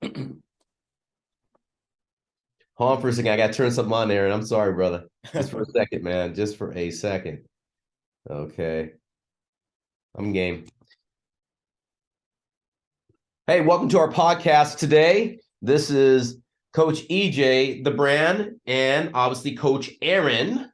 Hold on for a second. I got to turn something on, Aaron. I'm sorry, brother. Just for a second, man. Just for a second. Okay. I'm game. Hey, welcome to our podcast today. This is Coach EJ, the brand, and obviously Coach Aaron.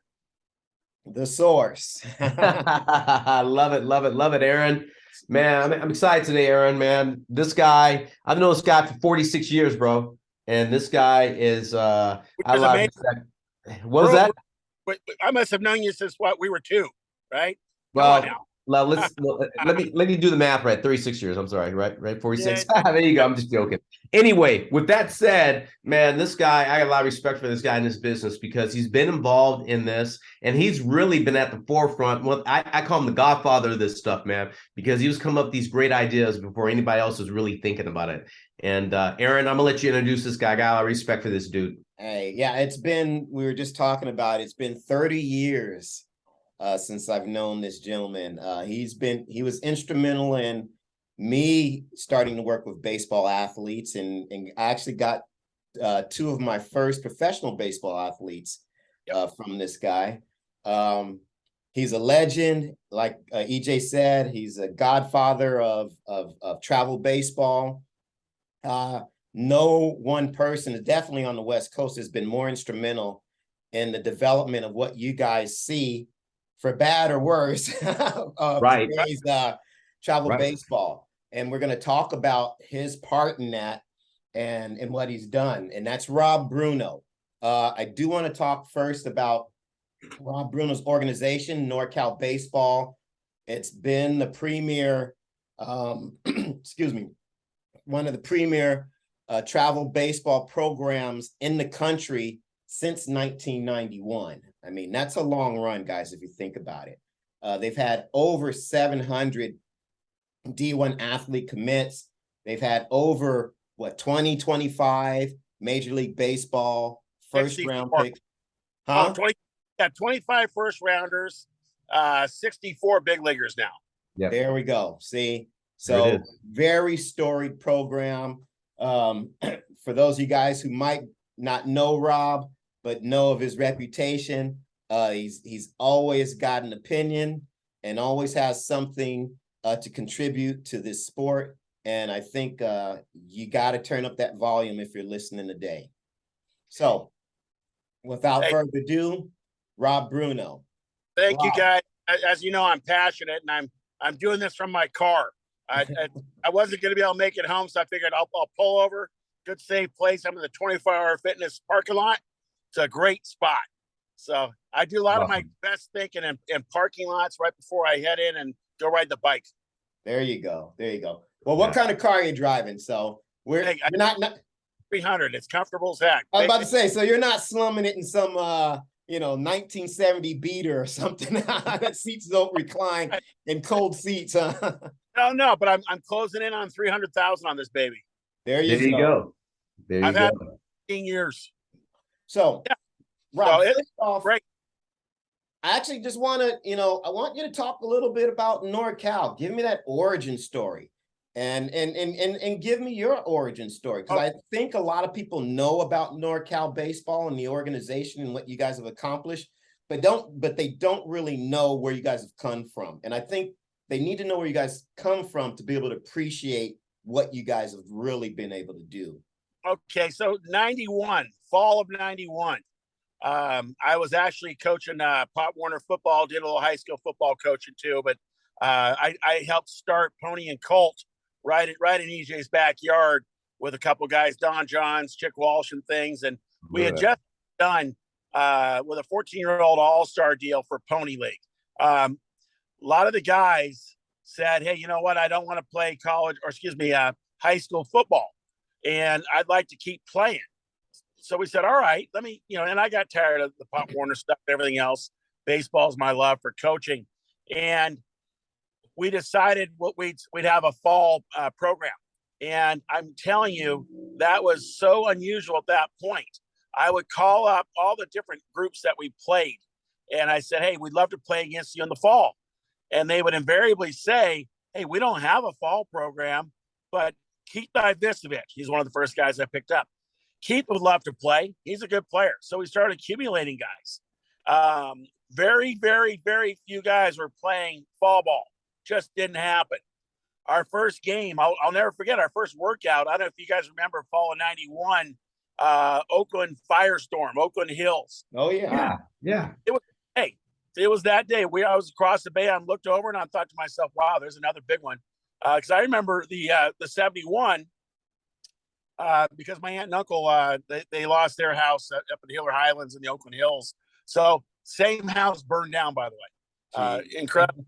The source. Love it, love it, love it, Aaron. Man, I'm excited today, Aaron, man. This guy, I've known this guy for 46 years, bro. And this guy is I love respect. What was that? I must have known you since what we were two, right? Well, let me do the math right. 36 years. I'm sorry, right? 46. Yeah. There you go. I'm just joking. Anyway, with that said, man, this guy, I got a lot of respect for this guy in this business because he's been involved in this and he's really been at the forefront. Well, I call him the godfather of this stuff, man, because he was coming up with these great ideas before anybody else was really thinking about it. And Aaron, I'm gonna let you introduce this guy. I got a lot of respect for this dude. Hey, yeah, we were just talking about, it's been 30 years since I've known this gentleman. He was instrumental in me starting to work with baseball athletes, and I actually got two of my first professional baseball athletes from this guy. He's a legend, like EJ said. He's a godfather of travel baseball. No one person, definitely on the West Coast, has been more instrumental in the development of what you guys see, for bad or worse, of today's travel baseball. And we're going to talk about his part in that and what he's done. And that's Rob Bruno. I do want to talk first about Rob Bruno's organization, NorCal Baseball. It's been the premier, excuse me, one of the premier travel baseball programs in the country since 1991. I mean, that's a long run, guys, if you think about it. They've had over 700 D1 athlete commits. They've had over, 25 Major League Baseball first round picks. Huh? 25 first rounders, 64 big leaguers now. Yep. There we go. See? So very storied program. For those of you guys who might not know Rob, but know of his reputation, he's always got an opinion and always has something to contribute to this sport. And I think you got to turn up that volume if you're listening today. So without further ado, Rob Bruno. Thank you, guys. As you know, I'm passionate, and I'm doing this from my car. I wasn't going to be able to make it home, so I figured I'll pull over. Good, safe place. I'm in the 24-hour fitness parking lot. It's a great spot. So I do a lot of my best thinking in parking lots right before I head in and go ride the bike. There you go. There you go. Well, what kind of car are you driving? So you're not 300. It's comfortable as heck. I was about to say, so you're not slumming it in some 1970 beater or something that seats don't recline in cold seats, huh? No, but I'm closing in on 300,000 on this baby. There you go. I've had 15 years. So, Rob, great. I actually just want to, I want you to talk a little bit about NorCal. Give me that origin story, and give me your origin story, because I think a lot of people know about NorCal Baseball and the organization and what you guys have accomplished, but they don't really know where you guys have come from. And I think they need to know where you guys come from to be able to appreciate what you guys have really been able to do. Okay, so fall of 91. I was actually coaching Pop Warner football, did a little high school football coaching too, but I helped start Pony and Colt right in EJ's backyard with a couple guys, Don Johns, Chick Walsh and things. And we had just done with a 14-year-old all-star deal for Pony League. A lot of the guys said, hey, you know what? I don't want to play high school football, and I'd like to keep playing. So we said, all right, let me, and I got tired of the Pop Warner stuff and everything else. Baseball's my love for coaching. And we decided we'd have a fall program. And I'm telling you, that was so unusual at that point. I would call up all the different groups that we played. And I said, hey, we'd love to play against you in the fall. And they would invariably say, hey, we don't have a fall program, but Keith Ivisovich, he's one of the first guys I picked up. Keith would love to play. He's a good player. So we started accumulating guys. Very, very, very few guys were playing fall ball. Just didn't happen. Our first game, I'll never forget our first workout. I don't know if you guys remember fall of 91, Oakland Firestorm, Oakland Hills. Oh, yeah. Yeah. It was that day. I was across the bay. I looked over and I thought to myself, wow, there's another big one. Because I remember the 71, because my aunt and uncle, they lost their house up in the Hiller Highlands in the Oakland Hills. So same house burned down, by the way. Incredible.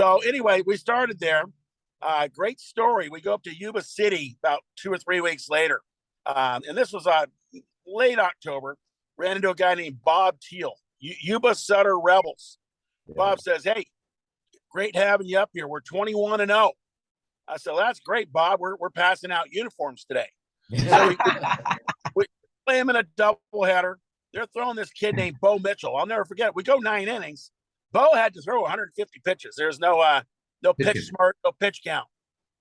So anyway, we started there. Great story. We go up to Yuba City about 2 or 3 weeks later. And this was late October. Ran into a guy named Bob Teal, Yuba Sutter Rebels. Yeah. Bob says, hey, great having you up here. We're 21-0. I said, well, that's great, Bob. We're passing out uniforms today. So we play him in a doubleheader. They're throwing this kid named Bo Mitchell. I'll never forget it. We go 9 innings. Bo had to throw 150 pitches. There's no pitch smart, no pitch count.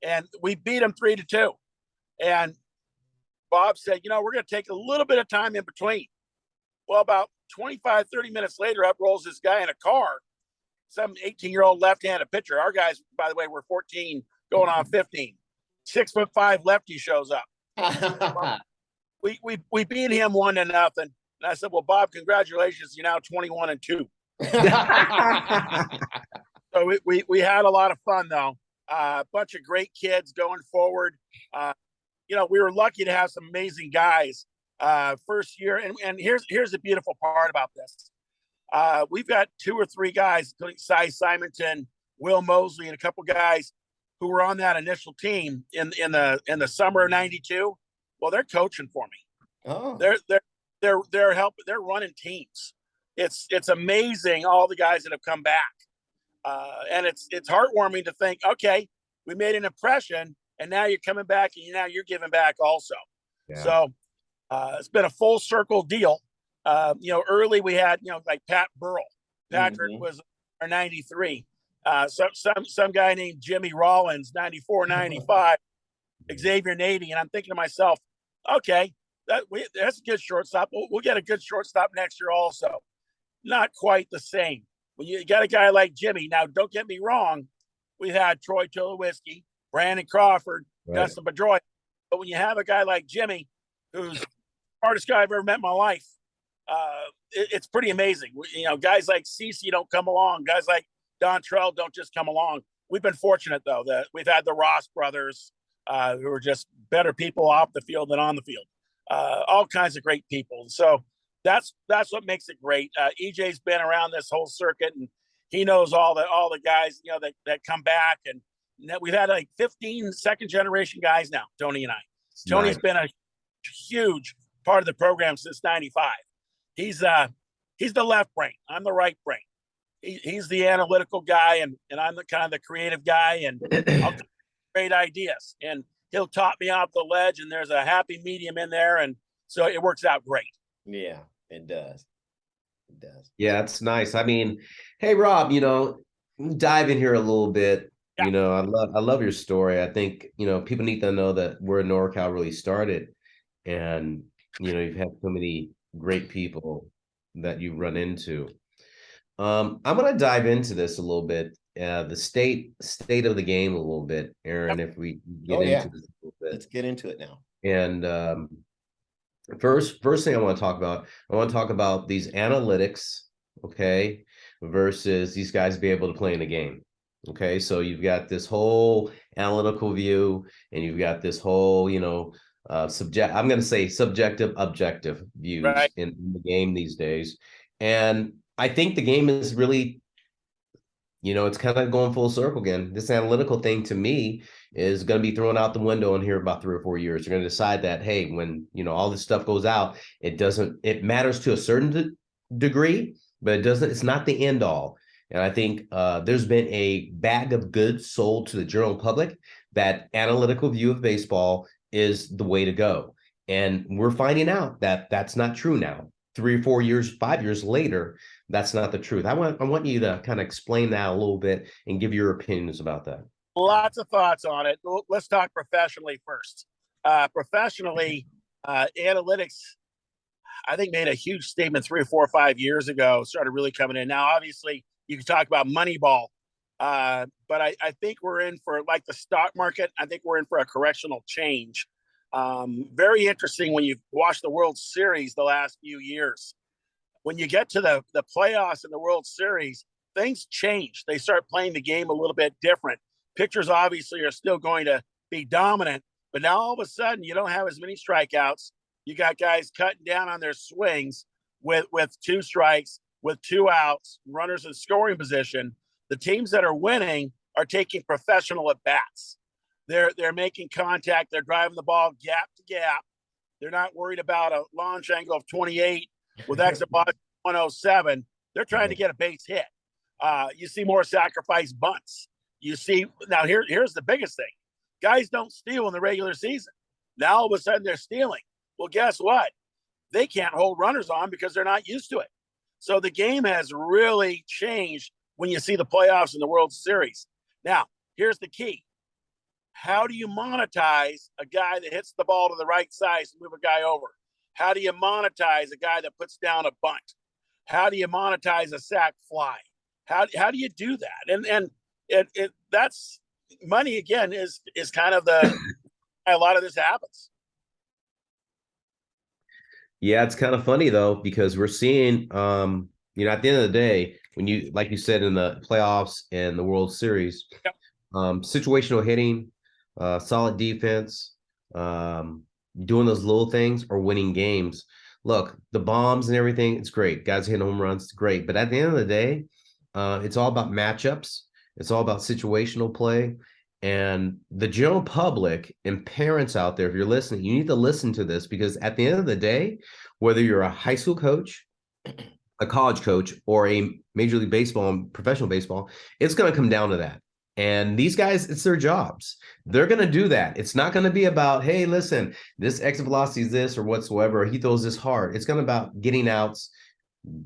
And we beat him 3-2. And Bob said, we're going to take a little bit of time in between. Well, about 25, 30 minutes later, up rolls this guy in a car, some 18-year-old left-handed pitcher. Our guys, by the way, were 14 going on 15. 6'5" lefty shows up. we beat him 1-0. And I said, well, Bob, congratulations. You're now 21-2. So we had a lot of fun, though. A bunch of great kids going forward. We were lucky to have some amazing guys first year. And here's the beautiful part about this. We've got 2 or 3 guys, including Cy Simonton, Will Mosley, and a couple guys who were on that initial team in the summer of '92. Well, they're coaching for me. Oh, they're helping. They're running teams. It's amazing all the guys that have come back, and it's heartwarming to think, okay, we made an impression, and now you're coming back, and now you're giving back also. Yeah. So it's been a full circle deal. Early we had like Pat Burrell. Patrick was our 93. Some guy named Jimmy Rollins, 94, 95, Xavier Nady. And I'm thinking to myself, okay, that's a good shortstop. We'll get a good shortstop next year also. Not quite the same. When you got a guy like Jimmy, now don't get me wrong, we had Troy Tulowitzki, Brandon Crawford, Dustin Pedroia. But when you have a guy like Jimmy, who's the hardest guy I've ever met in my life, it's pretty amazing. Guys like CeCe don't come along. Guys like Dontrell don't just come along. We've been fortunate, though, that we've had the Ross brothers, who are just better people off the field than on the field. All kinds of great people. So that's what makes it great. EJ's been around this whole circuit, and he knows all the guys that come back, and we've had like 15 second generation guys now. Tony and I. Tony's been a huge part of the program since '95. He's the left brain. I'm the right brain. He's the analytical guy, and I'm the kind of the creative guy, and I'll great ideas, and he'll top me off the ledge, and there's a happy medium in there, and so it works out great. Yeah, it does. It does. Yeah, it's nice. I mean, hey Rob, dive in here a little bit. Yeah. I love your story. I think people need to know that where NorCal really started, and you've had so many great people that you run into. I'm going to dive into this a little bit, the state of the game a little bit, Aaron, if we get into this a little bit. Let's get into it now. And first thing I want to talk about these analytics, okay, versus these guys be able to play in the game. Okay, so you've got this whole analytical view, and you've got this whole, I'm going to say subjective, objective views in the game these days. And I think the game is really, it's kind of going full circle again. This analytical thing to me is going to be thrown out the window in here about 3 or 4 years. You're going to decide that, hey, when, all this stuff goes out, it matters to a certain degree, but it's not the end all. And I think there's been a bag of goods sold to the general public that analytical view of baseball is the way to go. And we're finding out that that's not true now. 3 or 4 years, 5 years later, that's not the truth. I want you to kind of explain that a little bit and give your opinions about that. Lots of thoughts on it. Let's talk professionally first. Professionally, analytics, I think, made a huge statement 3 or 4 or 5 years ago, started really coming in. Now, obviously, you can talk about Moneyball, but I think we're in for, like the stock market, I think we're in for a correctional change. Very interesting when you watch the World Series the last few years. When you get to the playoffs in the World Series, things change. They start playing the game a little bit different. Pitchers obviously are still going to be dominant, but now all of a sudden you don't have as many strikeouts. You got guys cutting down on their swings with 2 strikes, with 2 outs, runners in scoring position. The teams that are winning are taking professional at bats. They're making contact. They're driving the ball gap to gap. They're not worried about a launch angle of 28 with exit velocity 107. They're trying to get a base hit. You see more sacrifice bunts. You see, now here's the biggest thing. Guys don't steal in the regular season. Now all of a sudden they're stealing. Well, guess what? They can't hold runners on because they're not used to it. So the game has really changed when you see the playoffs in the World Series. Now, here's the key. How do you monetize a guy that hits the ball to the right side to move a guy over? How do you monetize a guy that puts down a bunt? How do you monetize a sac fly? How do you do that? And that's money, again, is kind of a lot of this happens. Yeah, it's kind of funny though, because we're seeing, at the end of the day, when you, like you said, in the playoffs and the World Series, Yep. Situational hitting, solid defense, doing those little things or winning games. Look, the bombs and everything, it's great. Guys hitting home runs, it's great. But at the end of the day, it's all about matchups. It's all about situational play. And the general public and parents out there, if you're listening, you need to listen to this, because at the end of the day, whether you're a high school coach, a college coach, or a Major League Baseball and professional baseball, it's going to come down to that. And these guys, it's their jobs. They're going to do that. It's not going to be about, hey, listen, this exit velocity is this or whatsoever. He throws this hard. It's going to about getting outs,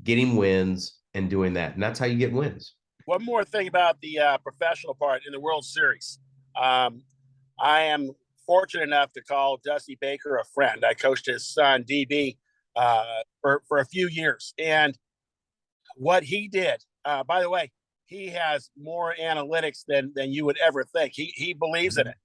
getting wins, and doing that. And that's how you get wins. One more thing about the professional part in the World Series. I am fortunate enough to call Dusty Baker a friend. I coached his son, DB, for a few years. And what he did, by the way, he has more analytics than you would ever think. He believes in it,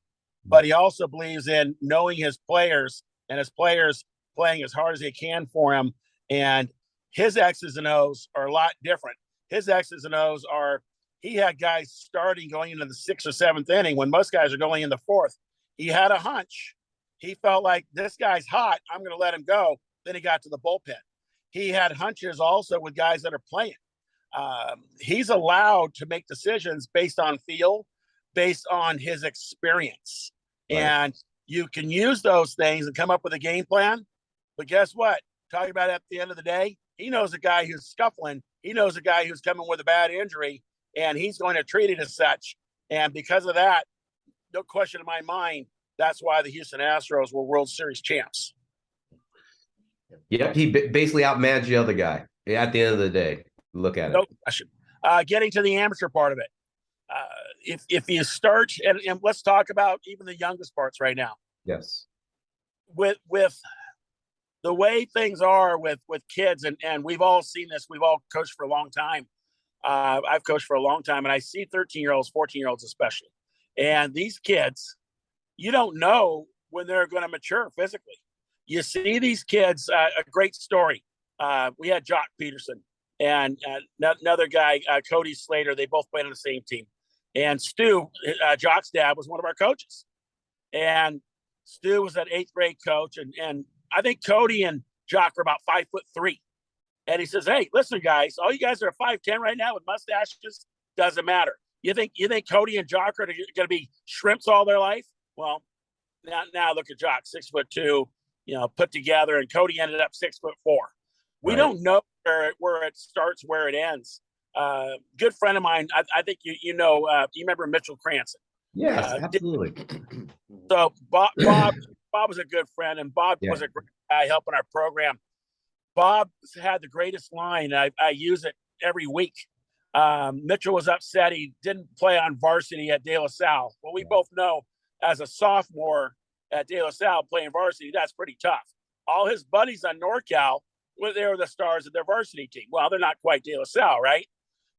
but he also believes in knowing his players and his players playing as hard as they can for him. And his X's and O's are a lot different. His X's and O's are, he had guys starting going into the 6th or 7th inning when most guys are going in the 4th. He had a hunch. He felt like, this guy's hot, I'm going to let him go. Then he got to the bullpen. He had hunches also with guys that are playing. He's allowed to make decisions based on feel, based on his experience. Right. And you can use those things and come up with a game plan. But guess what? Talking about at the end of the day, he knows a guy who's scuffling. He knows a guy who's coming with a bad injury, and he's going to treat it as such. And because of that, no question in my mind, that's why the Houston Astros were World Series champs. Yep, he basically outmanaged the other guy at the end of the day. Look at no question. Getting to the amateur part of it. If you start, and let's talk about even the youngest parts right now. Yes. With the way things are with kids, and we've all seen this, we've all coached for a long time. I've coached for a long time, and I see 13-year-olds, 14-year-olds especially. And these kids, you don't know when they're going to mature physically. You see these kids, a great story. We had Jock Peterson and another guy, Cody Slater. They both played on the same team. And Stu, Jock's dad, was one of our coaches. And Stu was an 8th grade coach. And I think Cody and Jock were about 5'3". And he says, hey, listen, guys, all you guys are 5'10" right now with mustaches. Doesn't matter. You think Cody and Jock are going to be shrimps all their life? Well, now look at Jock, 6'2", put together, and Cody ended up 6'4". We don't know where it starts, where it ends. Good friend of mine, I think you remember Mitchell Cranston. Yes, absolutely. So Bob was a good friend, and Bob was a great guy helping our program. Bob had the greatest line. I use it every week. Mitchell was upset he didn't play on varsity at De La Salle. Well, we both know as a sophomore at De La Salle playing varsity, that's pretty tough. All his buddies on NorCal, they were the stars of their varsity team. Well, they're not quite De La Salle, right?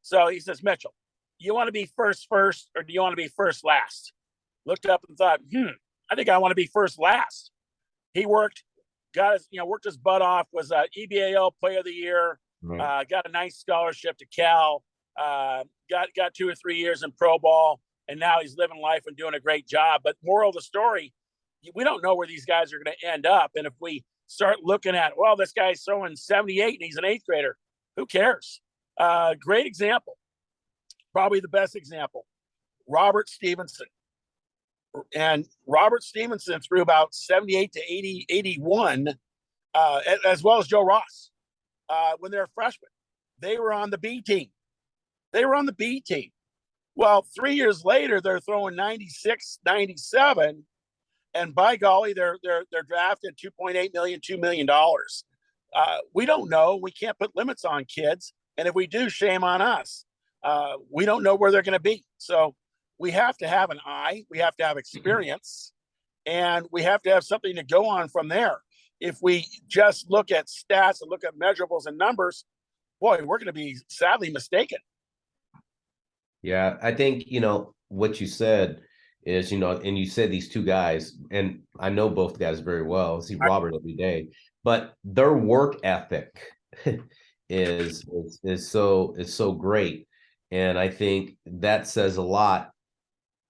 So he says, Mitchell, you want to be first, or do you want to be first last? Looked up and thought, I think I want to be first last. He worked his butt off, was a EBAL Player of the Year, got a nice scholarship to Cal, got 2 or 3 years in pro ball, and now he's living life and doing a great job. But moral of the story, we don't know where these guys are going to end up. And if we start looking at, well, this guy's throwing 78 and he's an 8th grader, who cares? Great example, probably the best example, Robert Stevenson. And Robert Stevenson threw about 78 to 80, 81, as well as Joe Ross. When they were freshmen, they were on the B team. Well, 3 years later, they're throwing 96, 97, and by golly, they're drafted $2.8 million, $2 million. We don't know. We can't put limits on kids, and if we do, shame on us. We don't know where they're going to be. So we have to have an eye. We have to have experience, and we have to have something to go on from there. If we just look at stats and look at measurables and numbers, boy, we're going to be sadly mistaken. Yeah, I think, what you said is, and you said these two guys, and I know both guys very well. I see Robert every day, but their work ethic is so great. And I think that says a lot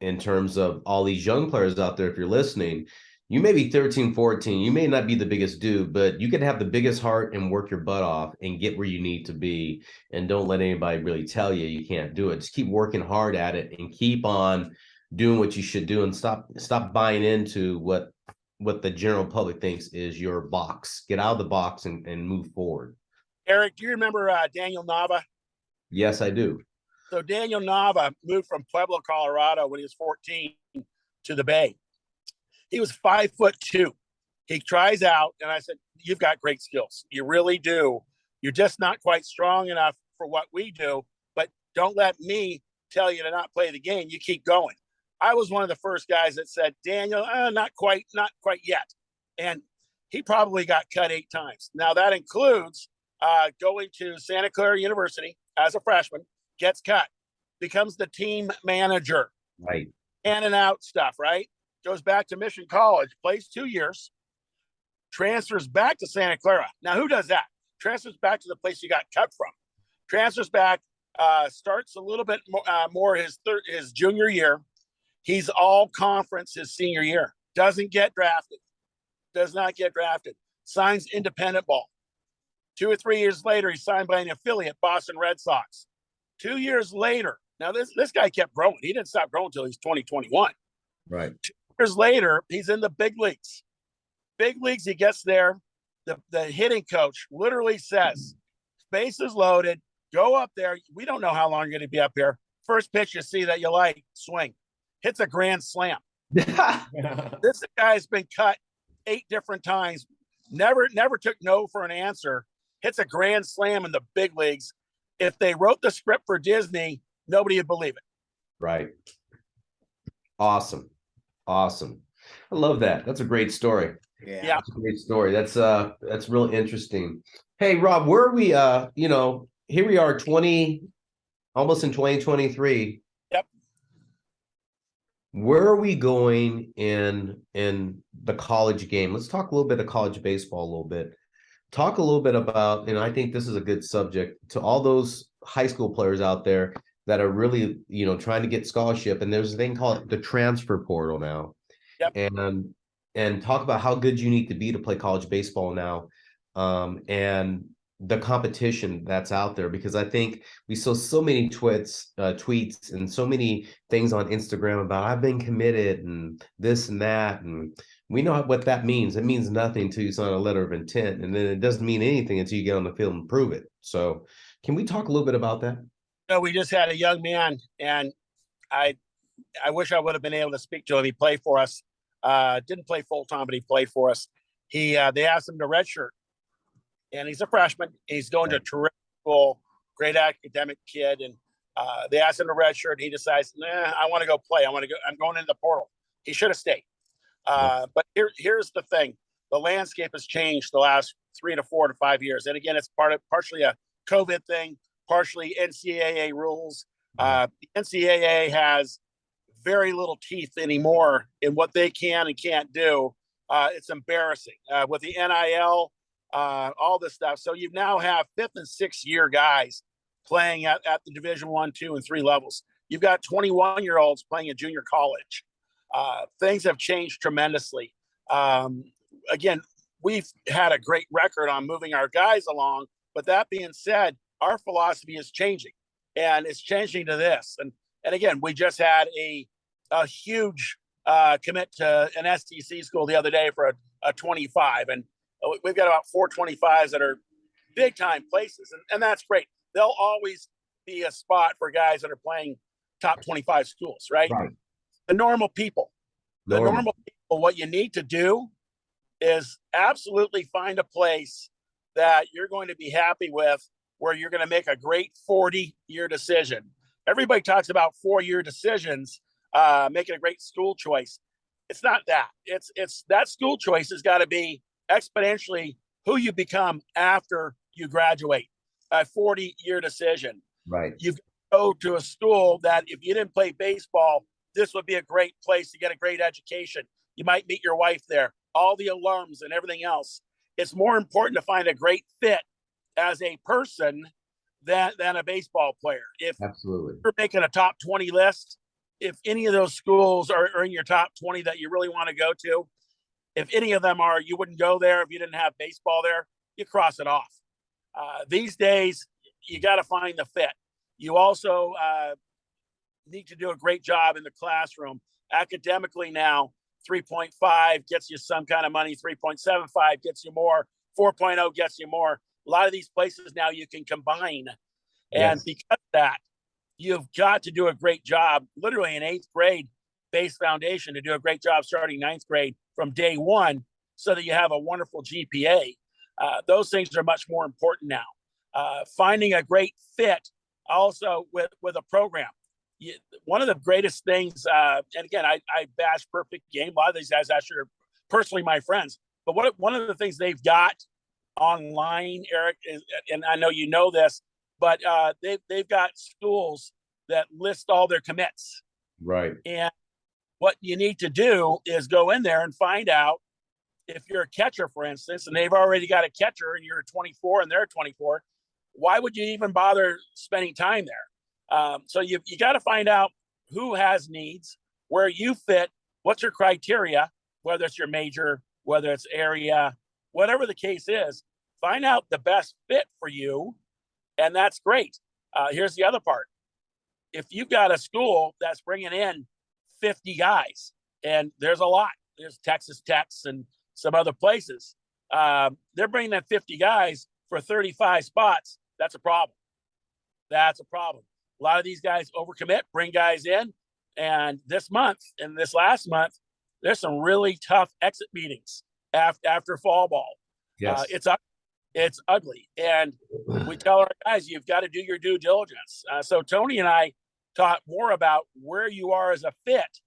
in terms of all these young players out there. If you're listening, you may be 13, 14, you may not be the biggest dude, but you can have the biggest heart and work your butt off and get where you need to be. And don't let anybody really tell you can't do it. Just keep working hard at it and keep on doing what you should do, and stop buying into what the general public thinks is your box. Get out of the box and move forward. Eric, do you remember Daniel Nava? Yes, I do. So Daniel Nava moved from Pueblo, Colorado when he was 14 to the Bay. He was 5'2". He tries out, and I said, you've got great skills. You really do. You're just not quite strong enough for what we do, but don't let me tell you to not play the game. You keep going. I was one of the first guys that said, Daniel, not quite yet. And he probably got cut 8 times. Now that includes going to Santa Clara University as a freshman, gets cut, becomes the team manager. Right. In and out stuff, right? Goes back to Mission College, plays 2 years, transfers back to Santa Clara. Now, who does that? Transfers back to the place you got cut from. Transfers back, starts a little bit more his junior year. He's all conference his senior year. Does not get drafted. Signs independent ball. 2 or 3 years later, he's signed by an affiliate, Boston Red Sox. 2 years later, now this guy kept growing. He didn't stop growing until he's 2021. Right. 2 years later, he's in the big leagues. Big leagues, he gets there. The hitting coach literally says, base is loaded. Go up there. We don't know how long you're going to be up here. First pitch you see that you like, swing. Hits a grand slam. This guy's been cut 8 different times. Never took no for an answer. Hits a grand slam in the big leagues. If they wrote the script for Disney, nobody would believe it. Right. Awesome. I love that. That's a great story. Yeah. That's a great story. That's real interesting. Hey, Rob, where are we? Here we are, almost in 2023. Yep. Where are we going in the college game? Let's talk a little bit of college baseball a little bit. Talk a little bit about, and I think this is a good subject to all those high school players out there that are really, trying to get scholarship. And there's a thing called the transfer portal now. Yep. And talk about how good you need to be to play college baseball now. And the competition that's out there, because I think we saw so many tweets and so many things on Instagram about I've been committed and this and that. And we know what that means. It means nothing until you sign a letter of intent. And then it doesn't mean anything until you get on the field and prove it. So can we talk a little bit about that? We just had a young man, and I wish I would have been able to speak to him. He played for us. Didn't play full time, but he played for us. They asked him to redshirt, and he's a freshman. He's going to a terrific school, great academic kid, and They asked him to redshirt. He decides, nah, I want to go play. I'm going into the portal. He should have stayed. But here's the thing. The landscape has changed the last 3 to 4 to 5 years. And again, it's partially a COVID thing, partially NCAA rules. The NCAA has very little teeth anymore in what they can and can't do. It's embarrassing with the NIL, all this stuff. So you now have 5th and 6th year guys playing at the Division 1, 2, and 3 levels. You've got 21-year-olds playing at junior college. Things have changed tremendously. Again, we've had a great record on moving our guys along, but that being said, our philosophy is changing, and it's changing to this. And again, we just had a huge commit to an STC school the other day for a 25, and we've got about 4 25s that are big time places, and that's great. There'll always be a spot for guys that are playing top 25 schools, right? The normal people, what you need to do is absolutely find a place that you're going to be happy with, where you're going to make a great 40-year decision. Everybody talks about 4-year decisions, making a great school choice. It's not that. It's that school choice has got to be exponentially who you become after you graduate. A 40-year decision. Right. You go to a school that if you didn't play baseball, this would be a great place to get a great education. You might meet your wife there, all the alums and everything else. It's more important to find a great fit as a person than a baseball player. If Absolutely. you're making a top 20 list, if any of those schools are in your top 20 that you really want to go to, if any of them are, you wouldn't go there if you didn't have baseball there, you cross it off. These days, you got to find the fit. You also need to do a great job in the classroom. Academically now, 3.5 gets you some kind of money, 3.75 gets you more, 4.0 gets you more. A lot of these places now you can combine. And because of that, you've got to do a great job, literally in 8th grade base foundation, to do a great job starting 9th grade from day one, so that you have a wonderful GPA. Those things are much more important now. Finding a great fit also with a program. One of the greatest things, and again, I bash Perfect Game. A lot of these guys actually are personally my friends. But one of the things they've got online, Eric, is, and I know you know this, but they've got schools that list all their commits. Right. And what you need to do is go in there and find out, if you're a catcher, for instance, and they've already got a catcher and you're 24 and they're 24, why would you even bother spending time there? So you got to find out who has needs, where you fit, what's your criteria, whether it's your major, whether it's area, whatever the case is, find out the best fit for you. And that's great. Here's the other part. If you've got a school that's bringing in 50 guys, and there's a lot, there's Texas Techs and some other places, they're bringing in 50 guys for 35 spots. That's a problem. That's a problem. A lot of these guys overcommit, bring guys in, and this month and this last month, there's some really tough exit meetings after fall ball. Yes. It's ugly, and we tell our guys, you've got to do your due diligence. So Tony and I talk more about where you are as a fit,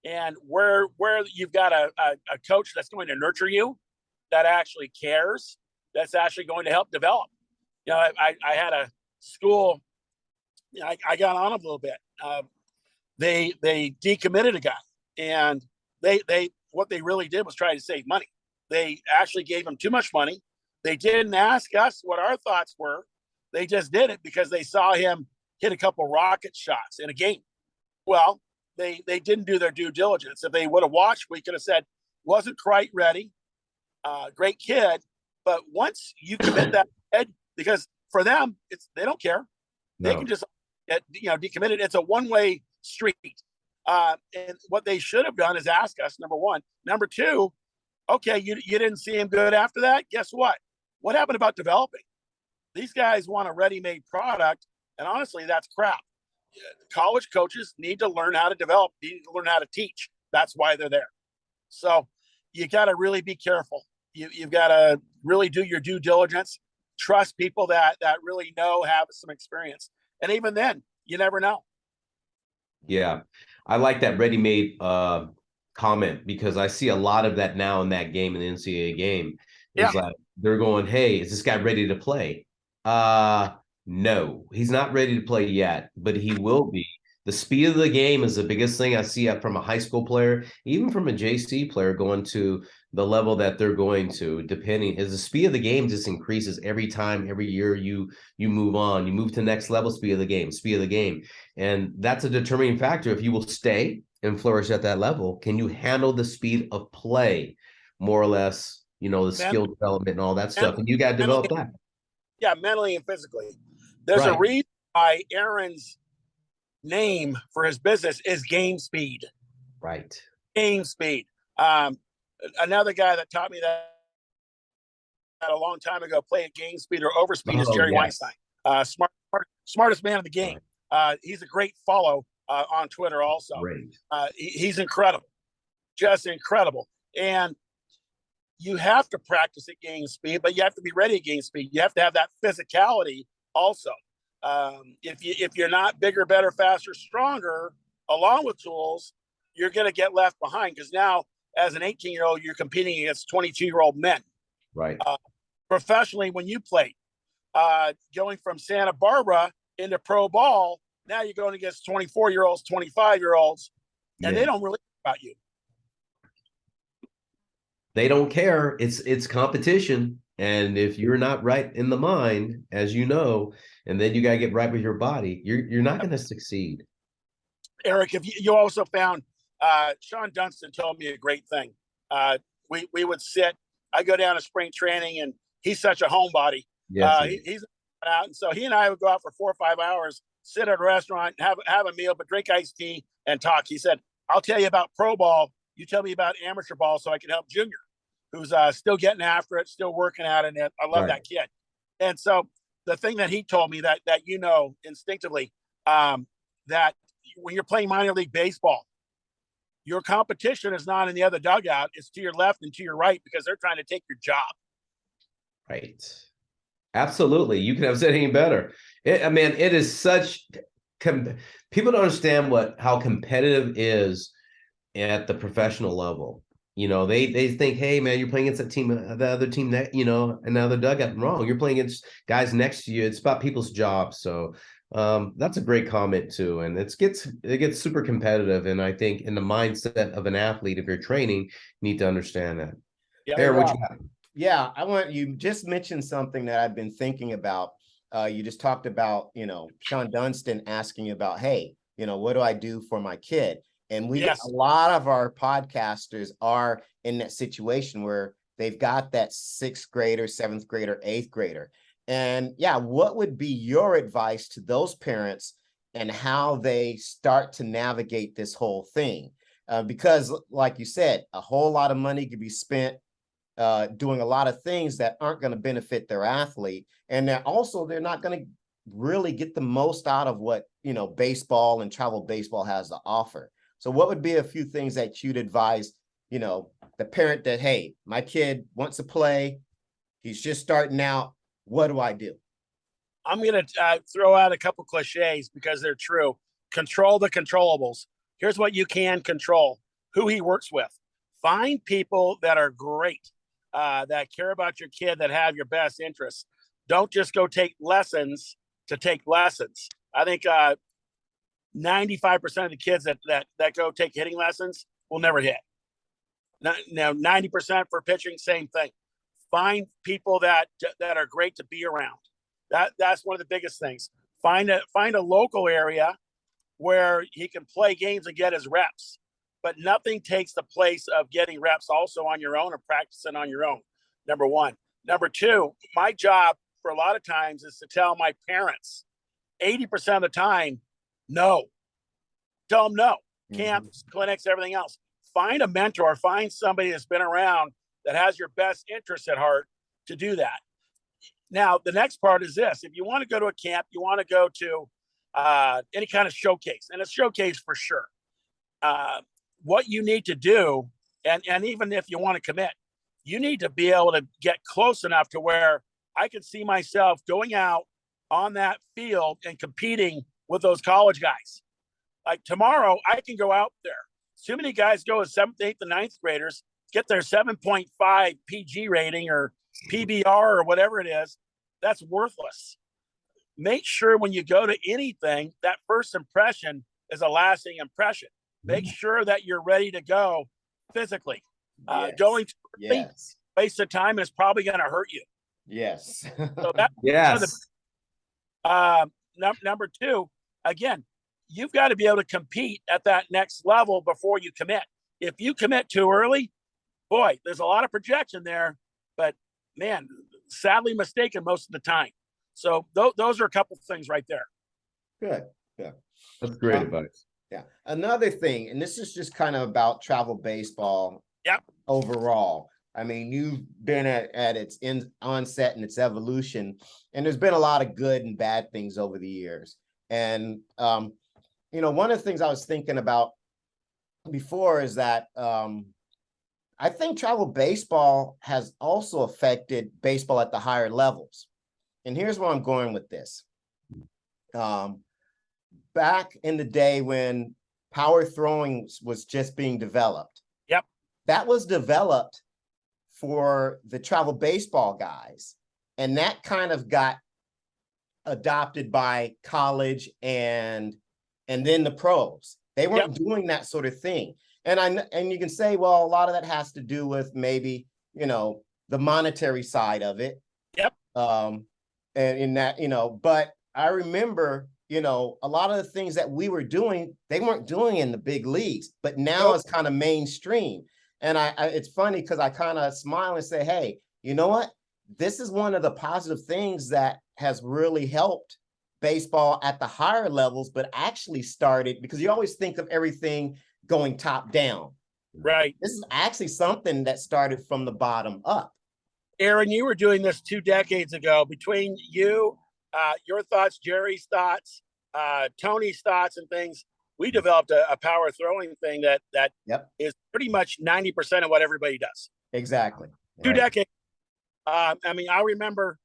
and where you've got a coach that's going to nurture you, that actually cares, that's actually going to help develop. You know, I had a school, you know, I got on a little bit. They decommitted a guy, and they what they really did was try to save money. They actually gave him too much money. They didn't ask us what our thoughts were. They just did it because they saw him hit a couple rocket shots in a game. Well, they didn't do their due diligence. If they would have watched, we could have said, wasn't quite ready. Great kid. But once you commit that head, because for them, they don't care. No. They can just decommit it. It's a one-way street. And what they should have done is ask us, number one. Number two, okay, you didn't see him good after that. Guess what? What happened about developing? These guys want a ready-made product, and honestly, that's crap. College coaches need to learn how to develop, need to learn how to teach. That's why they're there. So you got to really be careful. You've got to really do your due diligence. Trust people that really know, have some experience. And even then, you never know. Yeah. I like that ready-made comment, because I see a lot of that now in that game, in the NCAA game. Is Yeah. like they're going, hey, is this guy ready to play? No, he's not ready to play yet, but he will be. The speed of the game is the biggest thing I see from a high school player, even from a JC player going to the level that they're going to, depending, is the speed of the game just increases every time, every year you move on, you move to next level, speed of the game. And that's a determining factor. If you will stay and flourish at that level, can you handle the speed of play, more or less, the skill development and all that stuff? And you got to develop that. Yeah, mentally and physically. There's Right. a reason why Aaron's name for his business is Game Speed. Right. Game Speed. Another guy that taught me that a long time ago, play at game speed or overspeed, is Jerry Weinstein. Smartest man in the game. He's a great follow on Twitter also. Great. He's incredible. Just incredible. And you have to practice at game speed, but you have to be ready at game speed. You have to have that physicality also. If you're not bigger, better, faster, stronger, along with tools, you're going to get left behind, because now as an 18-year-old, you're competing against 22-year-old men. Right. Professionally, when you played, going from Santa Barbara into pro ball, now you're going against 24-year-olds, 25-year-olds, and they don't really care about you. They don't care. It's competition. And if you're not right in the mind, as you know, and then you got to get right with your body, you're not going to succeed. Eric, if you also found, Sean Dunston told me a great thing. We would sit, I go down to spring training, and he's such a homebody. Yes, he's out. And so he and I would go out for 4 or 5 hours, sit at a restaurant, have a meal, but drink iced tea and talk. He said, I'll tell you about pro ball. You tell me about amateur ball so I can help Junior, who's still getting after it, still working at it. And I love that kid. And so the thing that he told me that instinctively, that when you're playing minor league baseball, your competition is not in the other dugout. It's to your left and to your right, because they're trying to take your job. Right. Absolutely. You could have said anything better. It is such people don't understand how competitive is at the professional level. They think, hey man, you're playing against that team, the other team that, another dugout. Wrong. You're playing against guys next to you. It's about people's jobs. So that's a great comment too. And it gets super competitive. And I think in the mindset of an athlete, if you're training, you need to understand that. Yeah, Aaron, what you got? Yeah, you just mentioned something that I've been thinking about. You just talked about, Sean Dunston asking about, hey, what do I do for my kid? And a lot of our podcasters are in that situation where they've got that 6th grader, 7th grader, 8th grader. And what would be your advice to those parents and how they start to navigate this whole thing? Because like you said, a whole lot of money could be spent doing a lot of things that aren't going to benefit their athlete. And they're not going to really get the most out of what, baseball and travel baseball has to offer. So what would be a few things that you'd advise, the parent that, hey, my kid wants to play, he's just starting out, what do I do? I'm going to throw out a couple cliches because they're true. Control the controllables. Here's what you can control: who he works with. Find people that are great, that care about your kid, that have your best interests. Don't just go take lessons to take lessons. I think 95% of the kids that go take hitting lessons will never hit. Now 90% for pitching, same thing. Find people that are great to be around. That's one of the biggest things. Find a local area where he can play games and get his reps. But nothing takes the place of getting reps also on your own and practicing on your own. Number one. Number two, my job for a lot of times is to tell my parents 80% of the time, no. Tell them no. Camps, clinics, everything else. Find a mentor, find somebody that's been around that has your best interests at heart to do that. Now, the next part is this. If you want to go to a camp, you want to go to any kind of showcase, and a showcase for sure. What you need to do, and even if you want to commit, you need to be able to get close enough to where I can see myself going out on that field and competing with those college guys. Like tomorrow, I can go out there. Too many guys go as 7th, 8th, and 9th graders, get their 7.5 PG rating or PBR or whatever it is. That's worthless. Make sure when you go to anything, that first impression is a lasting impression. Make sure that you're ready to go physically. Yes. Going to Yes. waste of time is probably going to hurt you. Yes. So that's Yes. number two. Again, you've got to be able to compete at that next level before you commit. If you commit too early, boy, there's a lot of projection there, but man, sadly mistaken most of the time. So those are a couple of things right there. Good. Good. That's great advice. Yeah. Another thing, and this is just kind of about travel baseball. Yep. Overall, I mean, you've been at its onset and its evolution, and there's been a lot of good and bad things over the years. And you know, one of the things I was thinking about before is that I think travel baseball has also affected baseball at the higher levels. And here's where I'm going with this. Back in the day when power throwing was just being developed. Yep. That was developed for the travel baseball guys. And that kind of got adopted by college and then the pros. They weren't doing that sort of thing. And you can say, well, a lot of that has to do with maybe, you know, the monetary side of it. Yep. And in that, you know, but I remember, you know, a lot of the things that we were doing, they weren't doing in the big leagues, but now it's kind of mainstream. And it's funny because I kind of smile and say, hey, you know what? This is one of the positive things that has really helped baseball at the higher levels, but actually started because you always think of everything going top down. Right. This is actually something that started from the bottom up. Aaron, you were doing this 2 decades ago. Between you, your thoughts, Jerry's thoughts, Tony's thoughts and things, we developed a power throwing thing that is pretty much 90% of what everybody does. Exactly. 2 decades. I mean, I remember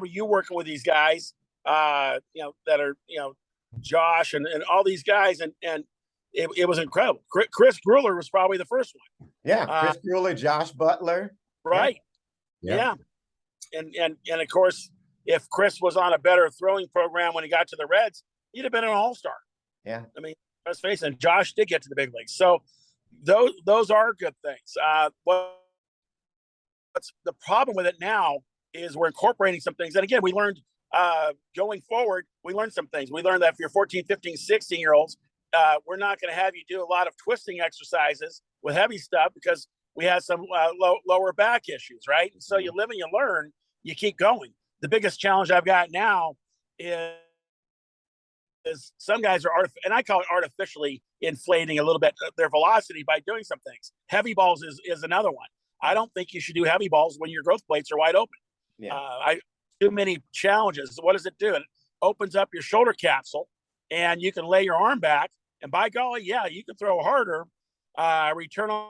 you working with these guys, you know, that are, you know, Josh and all these guys. And it was incredible. Chris Grueller was probably the first one. Yeah. Chris Grueller, Josh Butler. Right. Yeah. And of course, if Chris was on a better throwing program when he got to the Reds, he'd have been an all-star. Yeah. I mean, let's face it, Josh did get to the big leagues. So those are good things. What's the problem with it now is we're incorporating some things. And again, we learned going forward, we learned some things. We learned that if you're 14, 15, 16-year-olds, we're not going to have you do a lot of twisting exercises with heavy stuff because we had some lower back issues, right? And so you live and you learn, you keep going. The biggest challenge I've got now is some guys are, and I call it artificially inflating a little bit their velocity by doing some things. Heavy balls is another one. I don't think you should do heavy balls when your growth plates are wide open. Yeah. Too many challenges. What does it do? It opens up your shoulder capsule and you can lay your arm back. And by golly, yeah, you can throw harder. Return on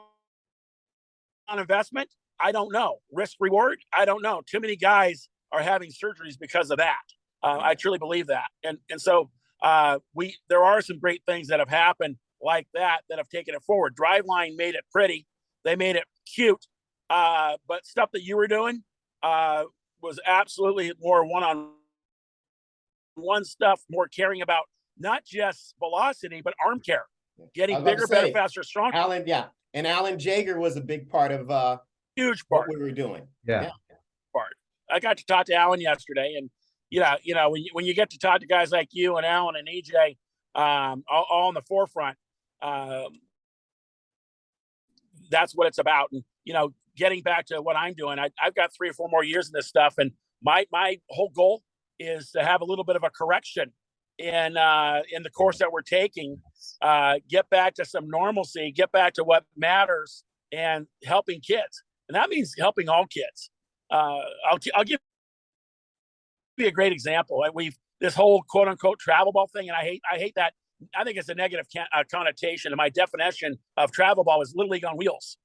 investment, I don't know. Risk reward, I don't know. Too many guys are having surgeries because of that. I truly believe that. And so there are some great things that have happened like that have taken it forward. Driveline made it pretty. They made it cute. But stuff that you were doing was absolutely more one-on-one stuff, more caring about not just velocity, but arm care. Getting bigger, better, faster, stronger. And Alan Jaeger was a big part of huge part what we were doing. Yeah. Part. I got to talk to Alan yesterday, and you know, when you get to talk to guys like you and Alan and EJ, all in the forefront, that's what it's about. And you know, getting back to what I'm doing, I've got 3 or 4 more years in this stuff, and my whole goal is to have a little bit of a correction in the course that we're taking, get back to some normalcy, get back to what matters, and helping kids. And that means helping all kids. I'll give you a great example. This whole quote unquote travel ball thing, and I hate that. I think it's a negative connotation. And my definition of travel ball is Little League on wheels.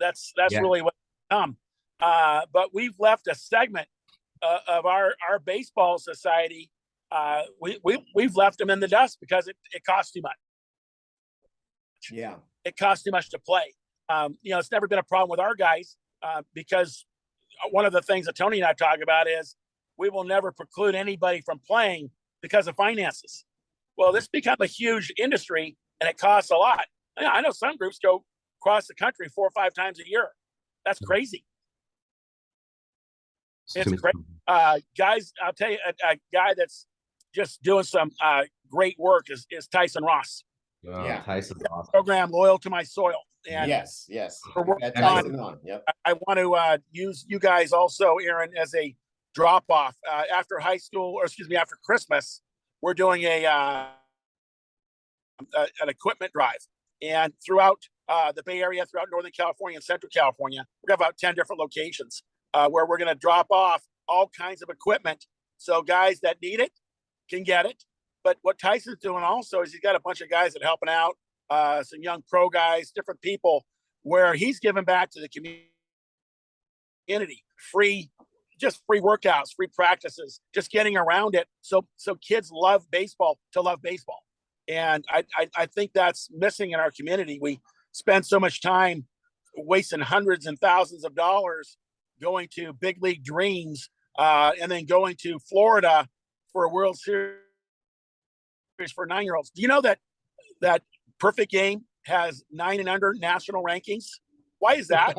That's really what it's become. But we've left a segment of our baseball society we've left them in the dust because it costs too much. Yeah. It costs too much to play. It's never been a problem with our guys because one of the things that Tony and I talk about is we will never preclude anybody from playing because of finances. Well, this becomes a huge industry and it costs a lot. I know some groups go across the country 4 or 5 times a year. That's crazy. It's great. Guys, I'll tell you, a guy that's just doing some great work is Tyson Ross. Yeah, Tyson's awesome. Program Loyal to My Soil. And yes. Tyson on. Yep. I want to use you guys also, Aaron, as a drop off after high school, or excuse me, after Christmas. We're doing an equipment drive, and throughout the Bay Area, throughout Northern California and Central California, we have about 10 different locations where we're going to drop off all kinds of equipment. So guys that need it can get it. But what Tyson's doing also is he's got a bunch of guys that are helping out, some young pro guys, different people, where he's giving back to the community, free workouts, free practices, just getting around it. So kids love baseball to love baseball. And I think that's missing in our community. We spend so much time wasting hundreds and thousands of dollars going to big league dreams and then going to Florida for a World Series for 9-year-olds. Do you know that Perfect Game has 9 and under national rankings? Why is that?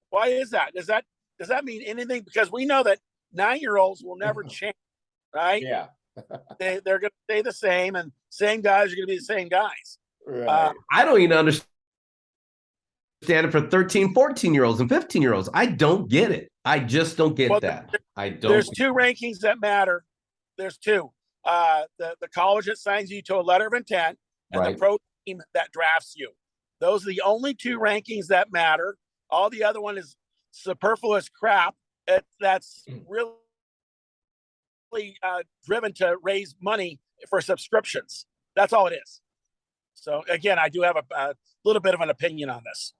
Why is that? Does that mean anything? Because we know that 9-year-olds will never change, right? Yeah. They're going to stay the same, and same guys are going to be the same guys. Right. I don't even understand it for 13, 14-year-olds and 15-year-olds. I don't get it. I just don't get that. There's 2 rankings that matter. There's 2. The college that signs you to a letter of intent and the pro team that drafts you. Those are the only 2 rankings that matter. All the other one is superfluous crap that's really driven to raise money for subscriptions. That's all it is. So again, I do have a little bit of an opinion on this.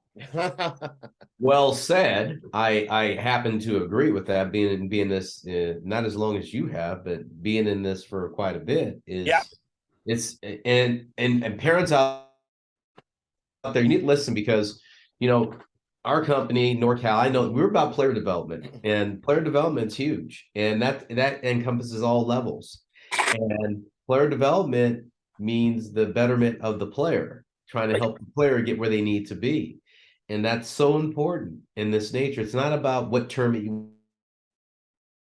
Well said. I happen to agree with that. Being this not as long as you have, but being in this for quite a bit is it's and parents out there, you need to listen, because our company, NorCal, I know we're about player development, and player development's huge, and that encompasses all levels. And player development means the betterment of the player, trying to help the player get where they need to be. And that's so important in this nature. It's not about what tournament you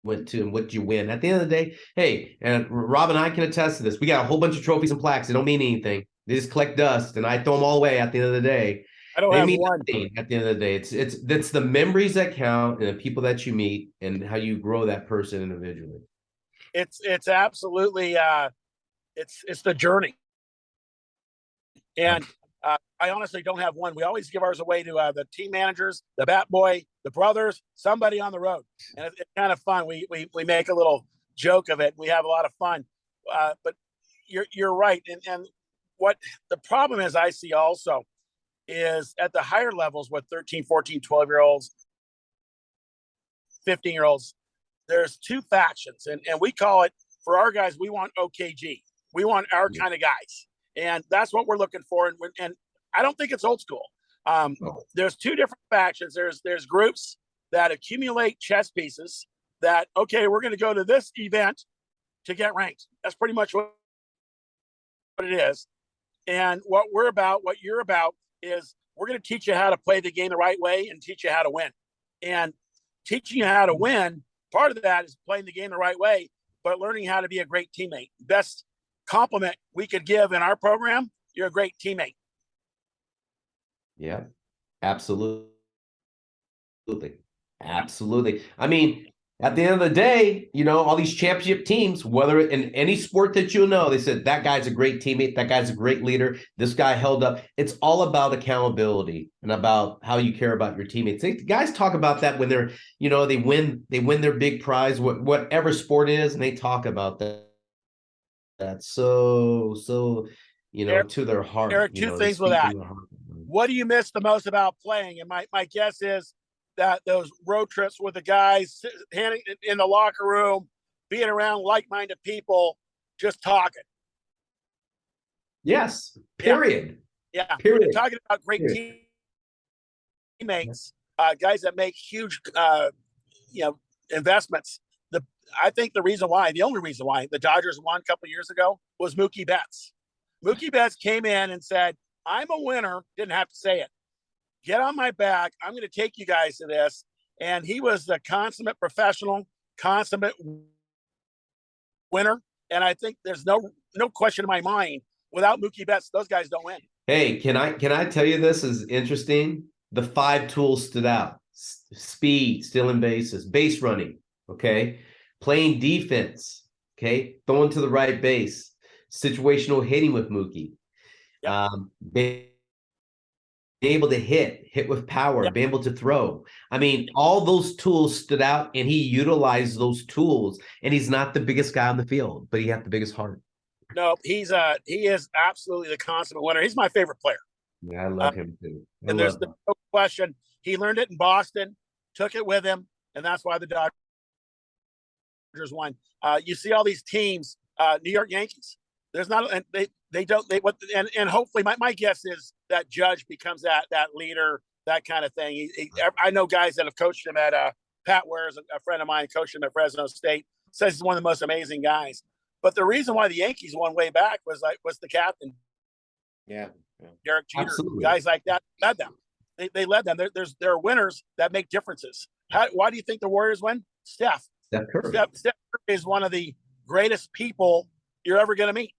went to and what you win. At the end of the day, hey, and Rob and I can attest to this. We got a whole bunch of trophies and plaques. They don't mean anything. They just collect dust, and I throw them all away at the end of the day. I don't have one. At the end of the day, it's the memories that count, and the people that you meet, and how you grow that person individually. It's absolutely it's the journey. And I honestly don't have one. We always give ours away to the team managers, the bat boy, the brothers, somebody on the road, and it's kind of fun. We make a little joke of it. We have a lot of fun. But you're right. And what the problem is, I see also, is at the higher levels with 13, 14, 12-year-olds, 15-year-olds, there's 2 factions. And we call it, for our guys, we want OKG. We want our kind of guys. And that's what we're looking for. And I don't think it's old school. There's 2 different factions. There's groups that accumulate chess pieces that, okay, we're going to go to this event to get ranked. That's pretty much what it is. And what you're about is we're going to teach you how to play the game the right way and teach you how to win. And teaching you how to win, part of that is playing the game the right way, but learning how to be a great teammate. Best compliment we could give in our program, you're a great teammate. Yeah, absolutely. Absolutely. I mean, at the end of the day, all these championship teams, whether in any sport that they said that guy's a great teammate, that guy's a great leader, this guy held up. It's all about accountability and about how you care about your teammates. The guys talk about that when they're, they win their big prize, whatever sport is, and they talk about that. That's so Eric, to their heart. Eric, 2 things with that. What do you miss the most about playing? And my guess is that those road trips with the guys in the locker room, being around like-minded people, just talking. Yes. Period. Yeah. Period. And talking about great Period. teammates, guys that make huge, investments. I think the only reason why the Dodgers won a couple of years ago was Mookie Betts. Mookie Betts came in and said, "I'm a winner." Didn't have to say it. Get on my back. I'm going to take you guys to this. And he was the consummate professional, consummate winner. And I think there's no question in my mind, without Mookie Betts, those guys don't win. Hey, can I tell you this is interesting? The 5 tools stood out: speed, stealing bases, base running, okay, playing defense, okay, throwing to the right base, situational hitting with Mookie, Yep. being able to hit with power, Yep. being able to throw. I mean, all those tools stood out, and he utilized those tools. And he's not the biggest guy on the field, but he had the biggest heart. No, he is absolutely the consummate winner. He's my favorite player. Yeah, I love him too. And there's no question. He learned it in Boston, took it with him, and that's why the Dodgers won. You see all these teams, New York Yankees. There's not, and and hopefully my guess is that Judge becomes that leader, that kind of thing. I know guys that have coached him at Pat Ware's a friend of mine, coached him at Fresno State, says he's one of the most amazing guys. But the reason why the Yankees won way back was the captain. Yeah. Derek Jeter, Absolutely. guys like that led them. They led them. There are winners that make differences. Why do you think the Warriors win? Steph Curry. Steph Curry is one of the greatest people you're ever going to meet,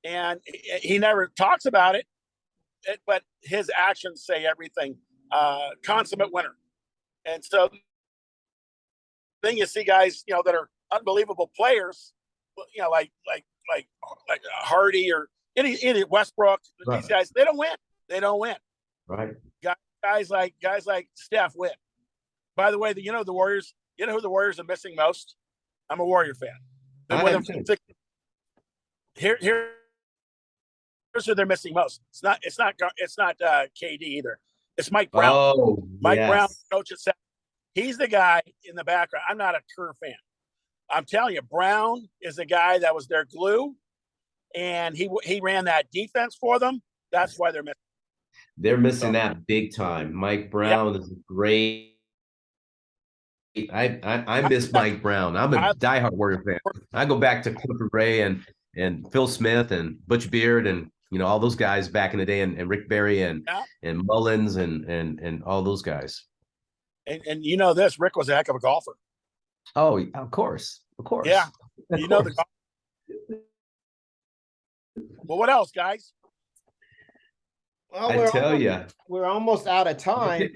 and he never talks about it, but his actions say everything. Consummate winner, and so then you see guys, that are unbelievable players, like Hardy or any Westbrook. Right. These guys, they don't win. They don't win. Right. Guys like Steph win. By the way, the Warriors. You know who the Warriors are missing most? I'm a Warrior fan. Been with them for here's who they're missing most. It's not KD either. It's Mike Brown. Oh, Mike yes. Brown, coach at 7. He's the guy in the background. I'm not a Kerr fan. I'm telling you, Brown is the guy that was their glue, and he ran that defense for them. That's why they're missing. They're missing that big time. Mike Brown is great. I miss Mike Brown. I'm a diehard Warrior fan. I go back to Clifford Ray and Phil Smith and Butch Beard and all those guys back in the day, and Rick Barry and Mullins and all those guys. And this, Rick was a heck of a golfer. Oh, of course. Yeah, the golf. Well, what else, guys? Well, I tell you, we're almost out of time.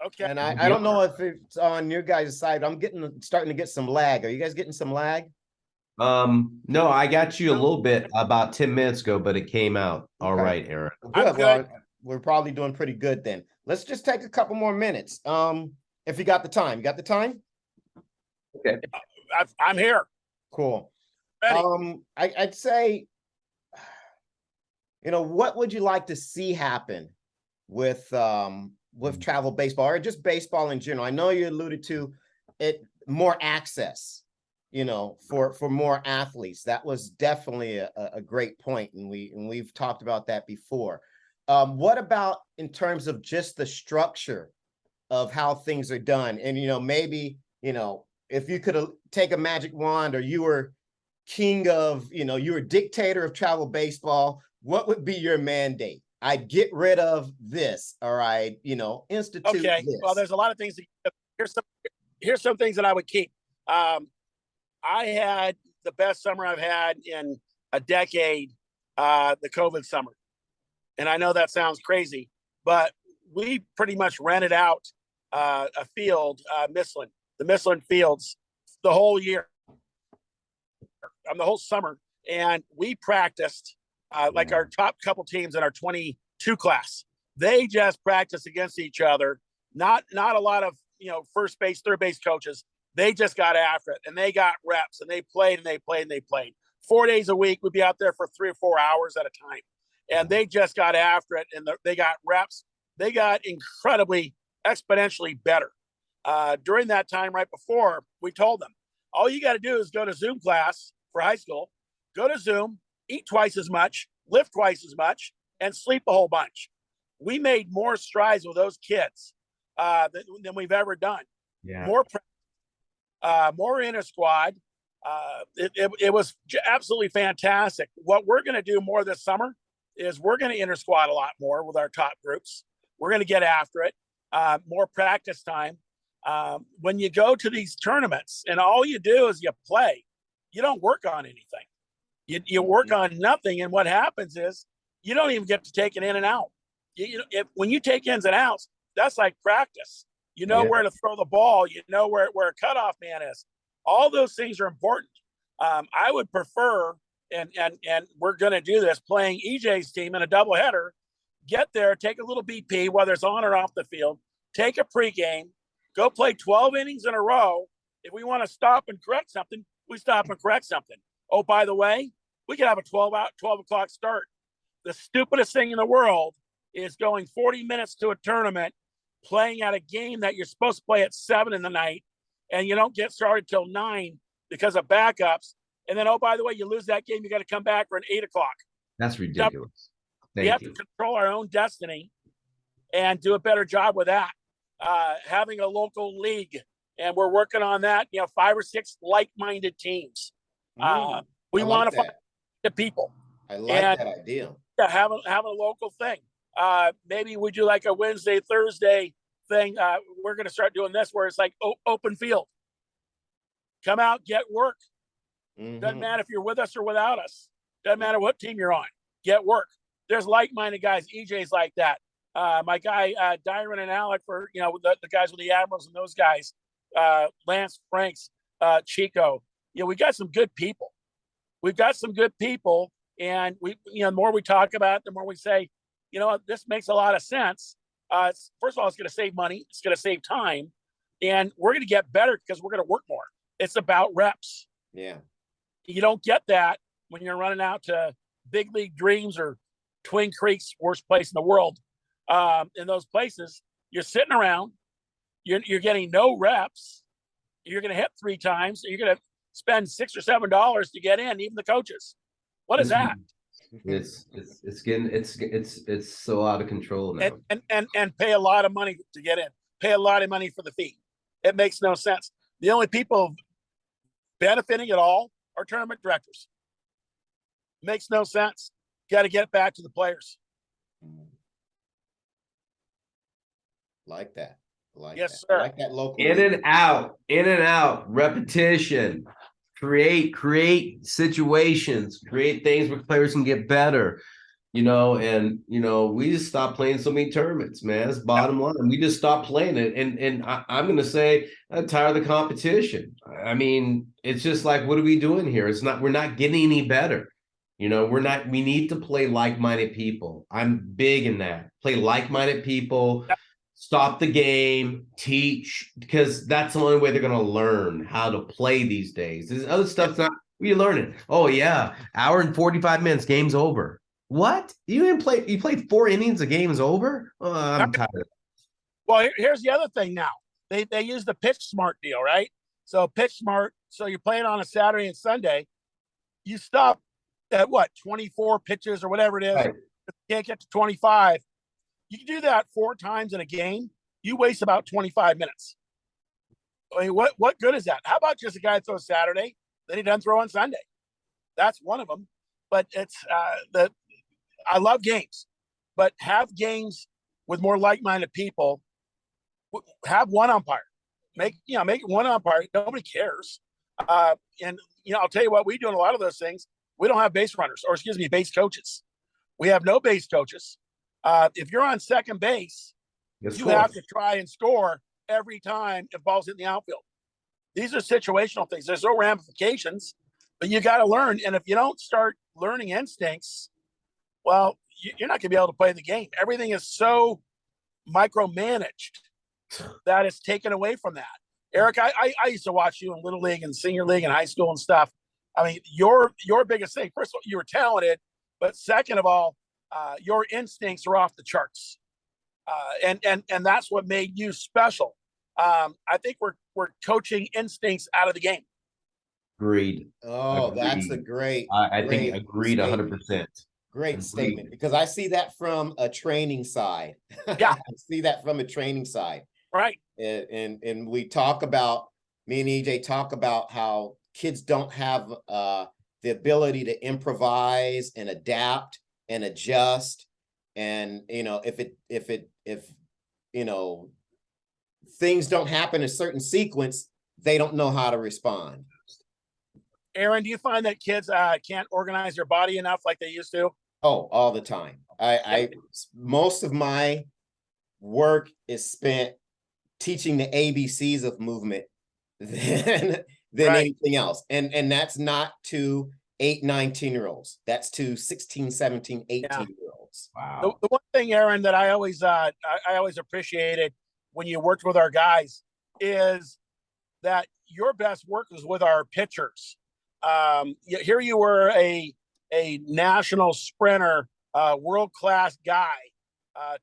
Okay. And I don't know if it's on your guys' side. I'm starting to get some lag. Are you guys getting some lag? No, I got you a little bit about 10 minutes ago, but it came out all right, Aaron. Good. Well, we're probably doing pretty good then. Let's just take a couple more minutes. If you got the time. You got the time? Okay. I'm here. Cool. Ready. I'd say, what would you like to see happen with travel baseball or just baseball in general? I know you alluded to it, more access, for more athletes. That was definitely a great point, and we've talked about that before. What about in terms of just the structure of how things are done? And maybe if you could take a magic wand, or you were king of, you were dictator of travel baseball, what would be your mandate? I'd get rid of this, or I'd, institute this. Well, there's a lot of things. Here's some things that I would keep. I had the best summer I've had in a decade, the COVID summer. And I know that sounds crazy, but we pretty much rented out a field, the Michelin fields, the whole year, the whole summer. And we practiced like our top couple teams in our 22 class. They just practiced against each other. Not a lot of, first base, third base coaches. They just got after it, and they got reps, and they played and they played and they played. 4 days a week, we'd be out there for 3 or 4 hours at a time. And they just got after it, and they got reps. They got incredibly, exponentially better. During that time, right before, we told them, All you got to do is go to Zoom class for high school, go to Zoom, eat twice as much, lift twice as much, and sleep a whole bunch. We made more strides with those kids than we've ever done. Yeah. More inter squad. It was absolutely fantastic. What we're going to do more this summer is we're going to inter squad a lot more with our top groups. We're going to get after it. More practice time. When you go to these tournaments and all you do is you play, you don't work on anything. You work on nothing. And what happens is you don't even get to take it in and out. When you take ins and outs, that's like practice. You know where to throw the ball. You know where a cutoff man is. All those things are important. I would prefer, and we're going to do this, playing EJ's team in a doubleheader. Get there, take a little BP, whether it's on or off the field. Take a pregame. Go play 12 innings in a row. If we want to stop and correct something, we stop and correct something. Oh, by the way, we could have a 12 o'clock start. The stupidest thing in the world is going 40 minutes to a tournament, playing at a game that you're supposed to play at 7 in the night, and you don't get started till 9 because of backups. And then, oh, by the way, you lose that game, you got to come back for an 8 o'clock. That's ridiculous. We have to control our own destiny and do a better job with that. Having a local league, and we're working on that. 5 or 6 like-minded teams. We want to find the people. I like that idea. Have a local thing. Maybe we do like a Wednesday, Thursday thing. We're going to start doing this where it's like open field. Come out, get work. Doesn't matter if you're with us or without us. Doesn't matter what team you're on. Get work. There's like-minded guys. EJ's like that. My guy, Dyron and Alec for, the guys with the Admirals and those guys, Lance Franks, Chico. We got some good people. We've got some good people. And the more we talk about it, the more we say, this makes a lot of sense. First of all, it's going to save money. It's going to save time. And we're going to get better because we're going to work more. It's about reps. Yeah. You don't get that when you're running out to Big League Dreams or Twin Creeks, worst place in the world. In those places, you're sitting around, you're getting no reps. You're going to hit 3 times. You're going to spend $6 or $7 to get in, even the coaches. What is that? It's so out of control now. And pay a lot of money to get in. Pay a lot of money for the fee. It makes no sense. The only people benefiting at all are tournament directors. Makes no sense. Got to get back to the players. Like that. Yes, sir. Like that local. In and out, repetition. Create situations, create things where players can get better, we just stopped playing so many tournaments, man. That's bottom line. We just stopped playing it. And I'm going to say I'm tired of the competition. I mean, it's just like, what are we doing here? We're not getting any better. We need to play like-minded people. I'm big in that. Play like-minded people. Stop the game, teach, because that's the only way they're going to learn how to play these days. This other stuff's not, what are you learning? Oh, yeah, hour and 45 minutes, game's over. What? You played 4 innings, the game's over? Oh, I'm tired of it. Well, here's the other thing now. They use the pitch smart deal, right? So pitch smart, so you're playing on a Saturday and Sunday. You stop at 24 pitches or whatever it is. Right. You can't get to 25. You can do that 4 times in a game. You waste about 25 minutes. I mean, what good is that? How about just a guy throws Saturday, then he doesn't throw on Sunday? That's one of them. But it's I love games, but have games with more like-minded people. Have one umpire. Make it one umpire. Nobody cares. And I'll tell you what, we do in a lot of those things. We don't have base runners, or base coaches. We have no base coaches. If you're on second base, you have to try and score every time if ball's in the outfield. These are situational things. There's no ramifications, but you got to learn. And if you don't start learning instincts, well, you're not going to be able to play the game. Everything is so micromanaged that it's taken away from that. Eric, I used to watch you in Little League and Senior League and high school and stuff. I mean, your biggest thing, first of all, you were talented, but second of all, your instincts are off the charts. And that's what made you special. I think we're coaching instincts out of the game. Agreed. Oh, that's a Agreed. great, I think great agreed statement. 100%. Great statement, because I see that from a training side. Yeah. I see that from a training side. Right. And we talk about, me and EJ talk about how kids don't have the ability to improvise and adapt and adjust. And, you know, if you know, things don't happen in a certain sequence, they don't know how to respond. Aaron, do you find that kids can't organize their body enough like they used to? Oh, all the time. Most of my work is spent teaching the ABCs of movement than Right. anything else. And that's not to 8, 19-year-olds. That's to 16, 17, 18-year-olds. Wow. The one thing, Aaron, that I always appreciated when you worked with our guys is that your best work was with our pitchers. Here you were a national sprinter, world-class guy,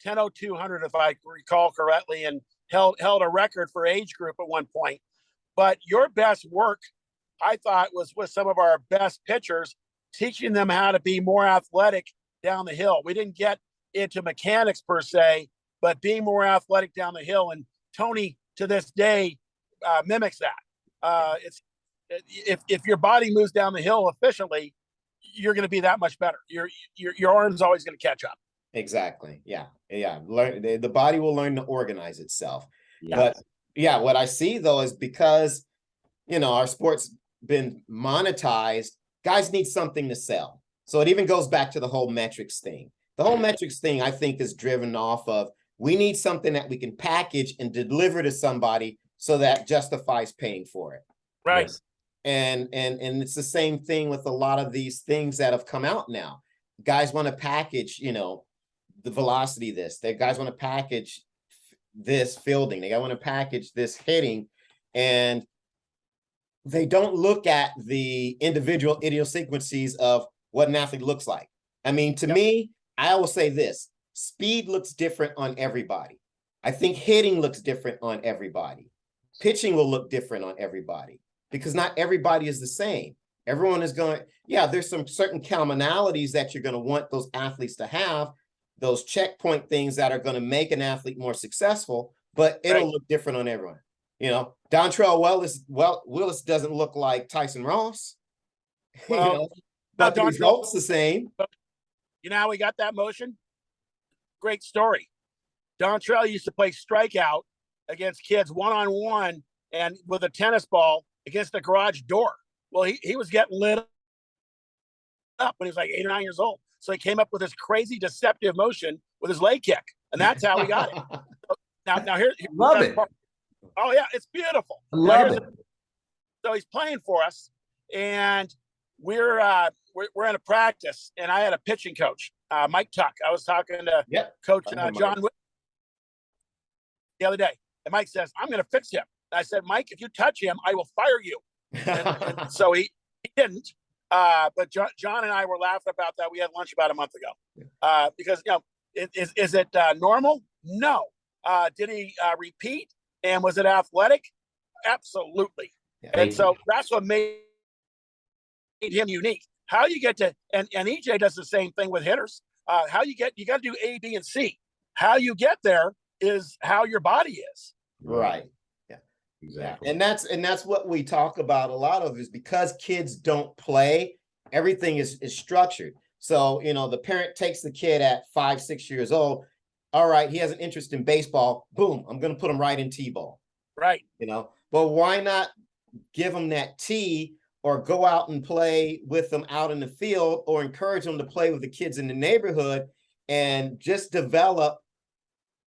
10.0200 if I recall correctly, and held a record for age group at one point. But your best work, I thought, was with some of our best pitchers, teaching them how to be more athletic down the hill. We didn't get into mechanics per se, but being more athletic down the hill. And Tony, to this day, mimics that. If your body moves down the hill efficiently, you're going to be that much better. Your arm's always going to catch up. Exactly. Yeah. Learn, the body will learn to organize itself. Yeah. But yeah, what I see though is because, you know, our sport's been monetized, guys need something to sell. So it even goes back to the whole metrics thing. The whole metrics thing, I think, is driven off of, we need something that we can package and deliver to somebody so that justifies paying for it. Right. Yes. And it's the same thing with a lot of these things that have come out now. Guys want to package, you know, the velocity this. They guys want to package this fielding. They want to package this hitting. And they don't look at the individual idiosyncrasies of what an athlete looks like. I mean, to me, I will say this: speed looks different on everybody. I think hitting looks different on everybody. Pitching will look different on everybody, because not everybody is the same. Everyone is going, there's some certain commonalities that you're going to want those athletes to have, those checkpoint things that are going to make an athlete more successful, but it'll look different on everyone. You know, Dontrell Willis doesn't look like Tyson Ross, Well, you know, but the result's the same. You know how we got that motion? Great story. Dontrell used to play strikeout against kids one-on-one and with a tennis ball against the garage door. Well, he was getting lit up when he was like 8 or 9 years old. So he came up with this crazy deceptive motion with his leg kick. And that's how we got it. Now here's Love it. Part. Oh yeah, it's beautiful. I love it. So he's playing for us, and we're in a practice, and I had a pitching coach, Mike Tuck. I was talking to Coach John the other day, and Mike says, "I'm going to fix him." And I said, "Mike, if you touch him, I will fire you." And so he didn't. But John and I were laughing about that. We had lunch about a month ago, because is it normal? No. Did he repeat? And was it athletic? Absolutely. And so that's what made him unique. How you get to, and EJ does the same thing with hitters. You got to do A, B, and C. How you get there is how your body is. Right. Yeah. Exactly. And that's what we talk about a lot of, is because kids don't play, everything is structured. So, you know, the parent takes the kid at 5, 6 years old. All right, he has an interest in baseball. Boom, I'm going to put him right in T-ball. Right. You know, well, why not give him that T, or go out and play with them out in the field, or encourage them to play with the kids in the neighborhood and just develop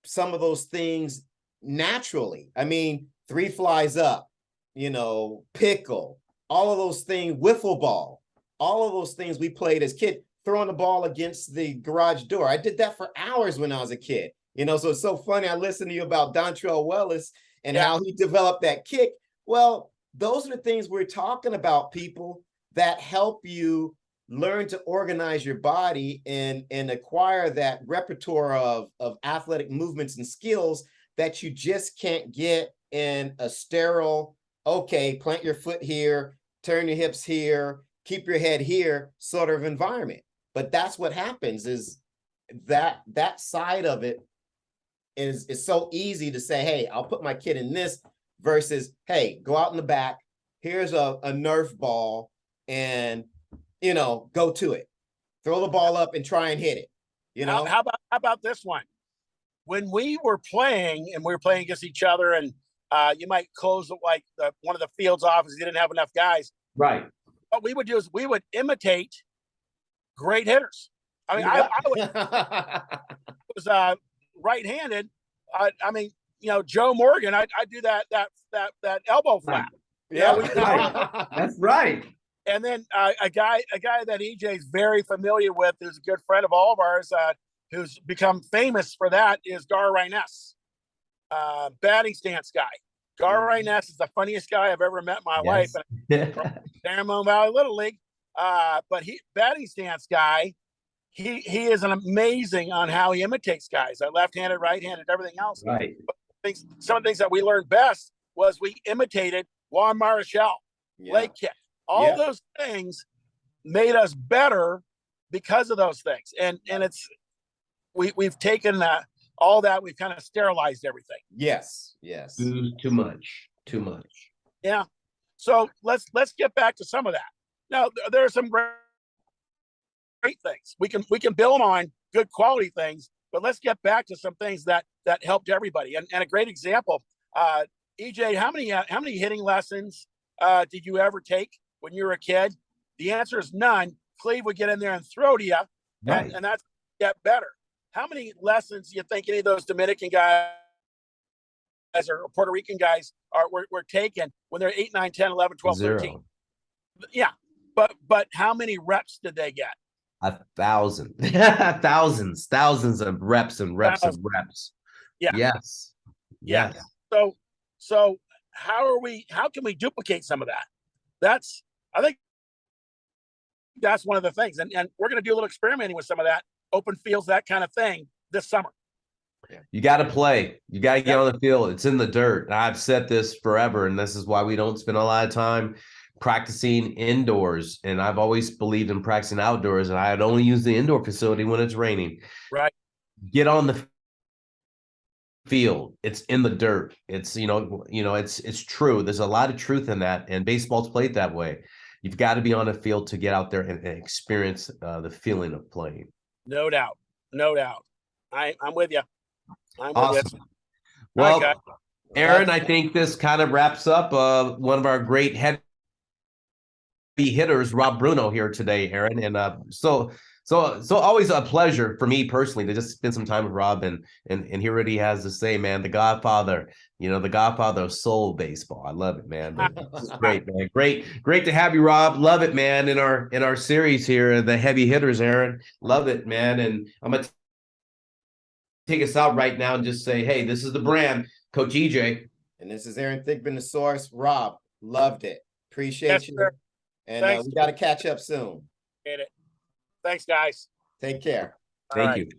some of those things naturally. I mean, 3 flies up, you know, pickle, all of those things, wiffle ball, all of those things we played as kids. Throwing the ball against the garage door. I did that for hours when I was a kid. You know, so it's so funny. I listened to you about Dontrell Willis and how he developed that kick. Well, those are the things we're talking about, people, that help you learn to organize your body and acquire that repertoire of athletic movements and skills that you just can't get in a sterile, okay, plant your foot here, turn your hips here, keep your head here sort of environment. But that's what happens is that side of it is so easy to say, hey, I'll put my kid in this versus, hey, go out in the back. Here's a Nerf ball and, you know, go to it. Throw the ball up and try and hit it. You know, how about this one? When we were playing and we were playing against each other, and you might close like one of the fields off because you didn't have enough guys. Right. What we would do is we would imitate great hitters. I mean, yep. I was right-handed. I mean, you know, Joe Morgan. I do that elbow flap. Yeah, right. That's right. And then a guy that EJ's very familiar with, who's a good friend of all of ours, who's become famous for that, is Gar Ryness, batting stance guy. Gar Ryness is the funniest guy I've ever met in my life. From San Valley Little League, but batting stance guy. He is an amazing on how he imitates guys. Left-handed, right-handed, everything else. Right. But some of the things that we learned best was we imitated Juan Marichal, leg kick. All those things made us better because of those things. And it's we've taken all that, we've kind of sterilized everything. Yes. Too much. Yeah. So let's get back to some of that. Now there are some great things. We can build on good quality things, but let's get back to some things that helped everybody. And a great example, EJ, how many hitting lessons did you ever take when you were a kid? The answer is none. Cleve would get in there and throw to you, right. and that's get better. How many lessons do you think any of those Dominican guys or Puerto Rican guys were taking when they're 8, 9, 10, 11, 12, 0. 13? Yeah. But how many reps did they get? 1,000. thousands of reps and reps and reps. Yeah. Yes. So how can we duplicate some of that? I think that's one of the things. And we're going to do a little experimenting with some of that, open fields, that kind of thing this summer. You got to play. You got to get on the field. It's in the dirt. I've said this forever, and this is why we don't spend a lot of time practicing indoors. And I've always believed in practicing outdoors, and I'd only use the indoor facility when it's raining. Right. Get on the field. It's in the dirt. It's, it's true. There's a lot of truth in that, and baseball's played that way. You've got to be on the field to get out there and experience the feeling of playing. No doubt. I'm with you. Awesome. Well, right, Aaron, I think this kind of wraps up one of our great heavy hitters, Rob Bruno, here today, Aaron. And so always a pleasure for me personally to just spend some time with Rob and hear what he has to say, man. The Godfather, the Godfather of soul baseball. I love it, man. This is great, man. Great to have you, Rob. Love it, man. In our series here, the heavy hitters, Aaron. Love it, man. And I'm gonna take us out right now and just say, hey, this is the brand, Coach EJ. And this is Aaron Thigpen, the source. Rob, loved it. Appreciate you. Sir. And we got to catch up soon. Get it. Thanks, guys. Take care. Thank you.